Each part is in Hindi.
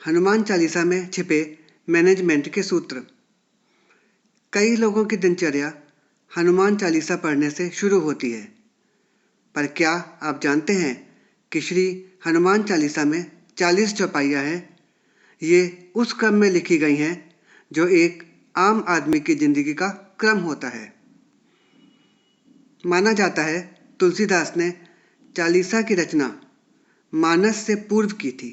हनुमान चालीसा में छिपे मैनेजमेंट के सूत्र। कई लोगों की दिनचर्या हनुमान चालीसा पढ़ने से शुरू होती है, पर क्या आप जानते हैं कि श्री हनुमान चालीसा में 40 चौपाइयाँ हैं। ये उस क्रम में लिखी गई हैं जो एक आम आदमी की जिंदगी का क्रम होता है। माना जाता है तुलसीदास ने चालीसा की रचना मानस से पूर्व की थी।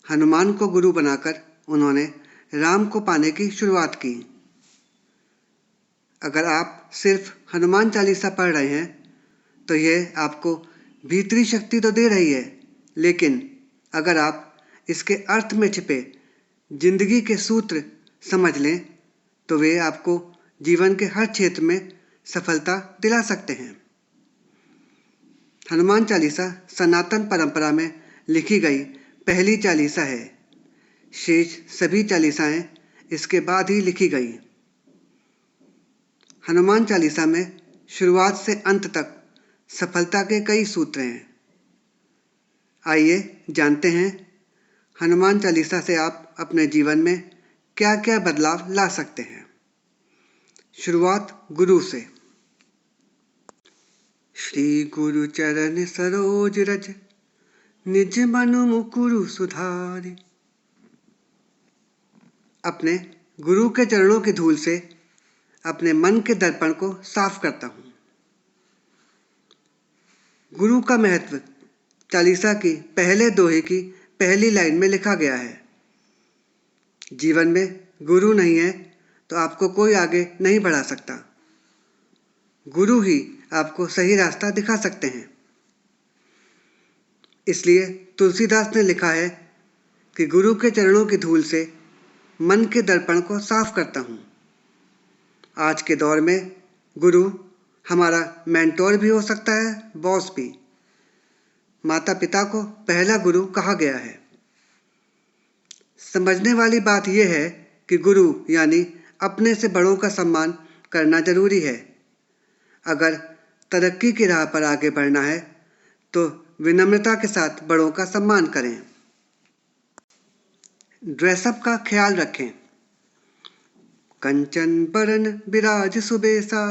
हनुमान को गुरु बनाकर उन्होंने राम को पाने की शुरुआत की। अगर आप सिर्फ हनुमान चालीसा पढ़ रहे हैं तो यह आपको भीतरी शक्ति तो दे रही है, लेकिन अगर आप इसके अर्थ में छिपे जिंदगी के सूत्र समझ लें तो वे आपको जीवन के हर क्षेत्र में सफलता दिला सकते हैं। हनुमान चालीसा सनातन परंपरा में लिखी गई पहली चालीसा है। शेष सभी चालीसाएं इसके बाद ही लिखी गई। हनुमान चालीसा में शुरुआत से अंत तक सफलता के कई सूत्र हैं। आइए जानते हैं हनुमान चालीसा से आप अपने जीवन में क्या क्या बदलाव ला सकते हैं। शुरुआत गुरु से। श्री गुरु चरण सरोज रज, निज मनु मुकुरु सुधारि। अपने गुरु के चरणों की धूल से अपने मन के दर्पण को साफ करता हूँ। गुरु का महत्व चालीसा की पहले दोहे की पहली लाइन में लिखा गया है। जीवन में गुरु नहीं है तो आपको कोई आगे नहीं बढ़ा सकता। गुरु ही आपको सही रास्ता दिखा सकते हैं। इसलिए तुलसीदास ने लिखा है कि गुरु के चरणों की धूल से मन के दर्पण को साफ करता हूँ। आज के दौर में गुरु हमारा मेंटोर भी हो सकता है, बॉस भी। माता पिता को पहला गुरु कहा गया है। समझने वाली बात यह है कि गुरु यानी अपने से बड़ों का सम्मान करना जरूरी है। अगर तरक्की की राह पर आगे बढ़ना है तो विनम्रता के साथ बड़ों का सम्मान करें। ड्रेसअप का ख्याल रखें। कंचन बरन बिराज सुबेसा,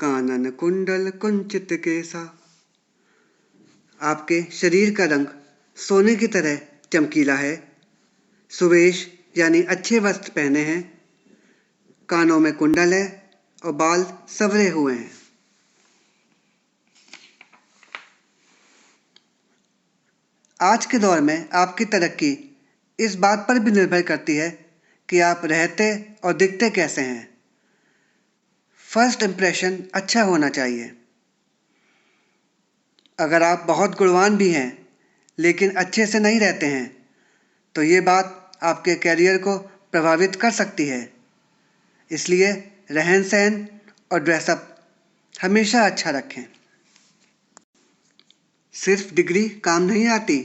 कानन कुंडल कुंचित केसा। आपके शरीर का रंग सोने की तरह चमकीला है। सुवेश यानी अच्छे वस्त्र पहने हैं। कानों में कुंडल है और बाल संवरे हुए हैं। आज के दौर में आपकी तरक्की इस बात पर भी निर्भर करती है कि आप रहते और दिखते कैसे हैं। फर्स्ट इम्प्रेशन अच्छा होना चाहिए। अगर आप बहुत गुणवान भी हैं लेकिन अच्छे से नहीं रहते हैं तो ये बात आपके कैरियर को प्रभावित कर सकती है। इसलिए रहन सहन और ड्रेसअप हमेशा अच्छा रखें। सिर्फ डिग्री काम नहीं आती।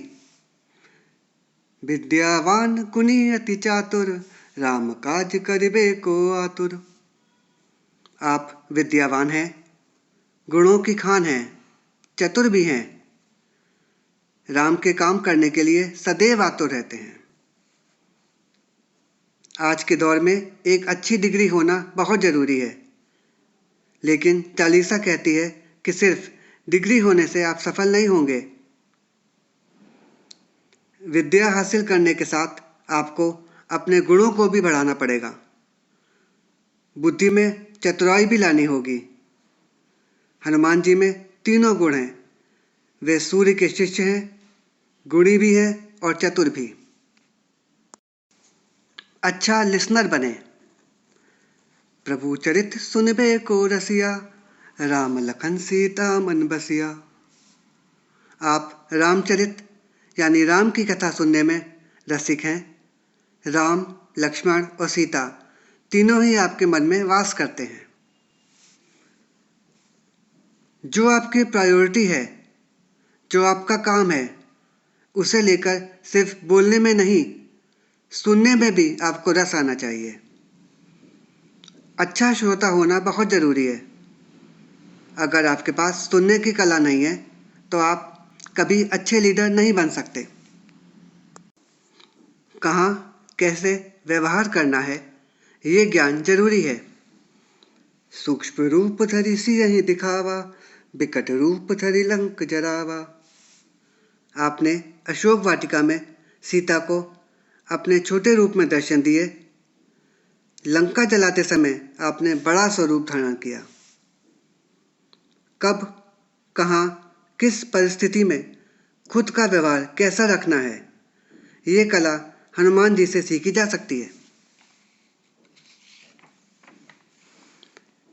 विद्यावान गुणी अति चातुर, राम काज करिबे को आतुर। आप विद्यावान हैं, गुणों की खान हैं, चतुर भी हैं। राम के काम करने के लिए सदैव आतुर रहते हैं। आज के दौर में एक अच्छी डिग्री होना बहुत ज़रूरी है, लेकिन चालीसा कहती है कि सिर्फ डिग्री होने से आप सफल नहीं होंगे। विद्या हासिल करने के साथ आपको अपने गुणों को भी बढ़ाना पड़ेगा। बुद्धि में चतुराई भी लानी होगी। हनुमान जी में तीनों गुण हैं। वे सूर्य के शिष्य हैं, गुणी भी हैं और चतुर भी। अच्छा लिसनर बने। प्रभु चरित सुनबे को रसिया, राम लखन सीता मन बसिया। आप रामचरित यानी राम की कथा सुनने में रसिक हैं। राम, लक्ष्मण और सीता तीनों ही आपके मन में वास करते हैं। जो आपकी प्रायोरिटी है, जो आपका काम है, उसे लेकर सिर्फ बोलने में नहीं, सुनने में भी आपको रस आना चाहिए। अच्छा श्रोता होना बहुत ज़रूरी है। अगर आपके पास सुनने की कला नहीं है तो आप कभी अच्छे लीडर नहीं बन सकते। कहाँ कैसे व्यवहार करना है, ये ज्ञान जरूरी है। सूक्ष्म रूप धरि सियहि दिखावा, बिकट रूप धरि लंक जरावा। आपने अशोक वाटिका में सीता को अपने छोटे रूप में दर्शन दिए। लंका जलाते समय आपने बड़ा स्वरूप धारण किया। कब, कहाँ, किस परिस्थिति में खुद का व्यवहार कैसा रखना है, ये कला हनुमान जी से सीखी जा सकती है।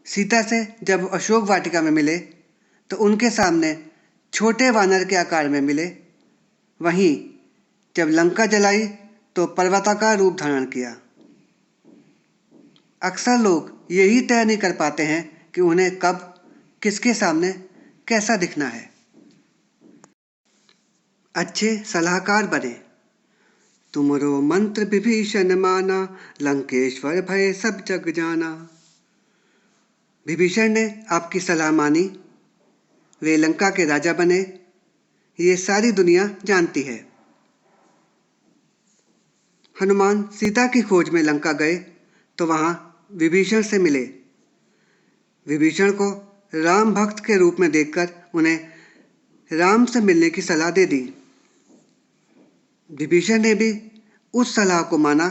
सीता से जब अशोक वाटिका में मिले तो उनके सामने छोटे वानर के आकार में मिले। वहीं जब लंका जलाई तो पर्वताकार रूप धारण किया। अक्सर लोग यही तय नहीं कर पाते हैं कि उन्हें कब किसके सामने कैसा दिखना है। अच्छे सलाहकार बने। तुमरो मंत्र विभीषण माना, लंकेश्वर भय सब जग जाना। विभीषण ने आपकी सलाह मानी, वे लंका के राजा बने, ये सारी दुनिया जानती है। हनुमान सीता की खोज में लंका गए तो वहाँ विभीषण से मिले। विभीषण को राम भक्त के रूप में देखकर उन्हें राम से मिलने की सलाह दे दी। विभीषण ने भी उस सलाह को माना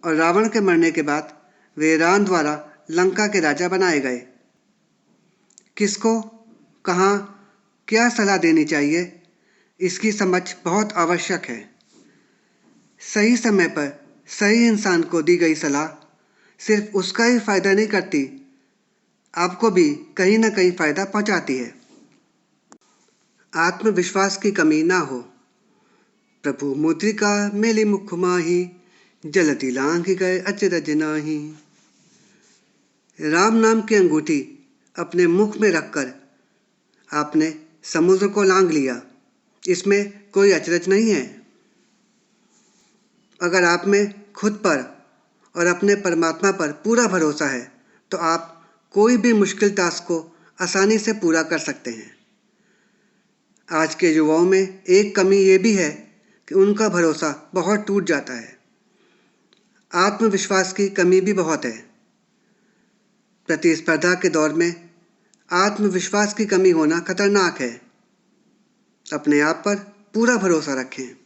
और रावण के मरने के बाद वे राम द्वारा लंका के राजा बनाए गए। किसको कहाँ क्या सलाह देनी चाहिए, इसकी समझ बहुत आवश्यक है। सही समय पर सही इंसान को दी गई सलाह सिर्फ उसका ही फायदा नहीं करती, आपको भी कहीं ना कहीं फायदा पहुंचाती है। आत्मविश्वास की कमी ना हो। प्रभु मुद्रिका मेली मुख माही, जलति लांघि गए अचरज नाही। राम नाम की अंगूठी अपने मुख में रखकर आपने समुद्र को लांघ लिया, इसमें कोई अचरज नहीं है। अगर आप में खुद पर और अपने परमात्मा पर पूरा भरोसा है तो आप कोई भी मुश्किल टास्क को आसानी से पूरा कर सकते हैं। आज के युवाओं में एक कमी ये भी है कि उनका भरोसा बहुत टूट जाता है। आत्मविश्वास की कमी भी बहुत है। प्रतिस्पर्धा के दौर में आत्मविश्वास की कमी होना खतरनाक है। अपने आप पर पूरा भरोसा रखें।